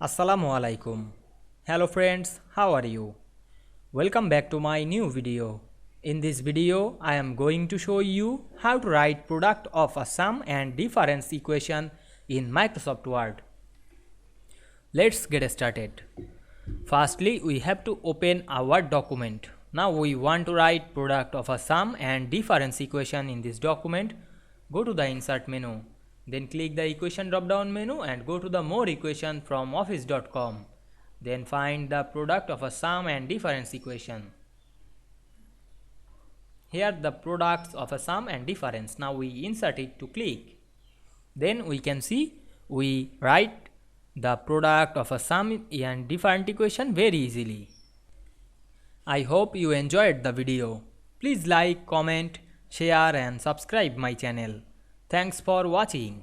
Assalamu Walaikum. Hello friends, how are you? Welcome back to my new video. In this video, I am going to show you how to write product of a sum and difference equation in Microsoft Word. Let's get started. Firstly, we have to open a Word document. Now we want to write product of a sum and difference equation in this document. Go to the Insert menu. Then click the equation drop down menu and go to the more equation from office.com. Then find the product of a sum and difference equation. Here the products of a sum and difference. Now we insert it to click. Then we can see we write the product of a sum and different equation very easily. I hope you enjoyed the video. Please like, comment, share and subscribe my channel. Thanks for watching.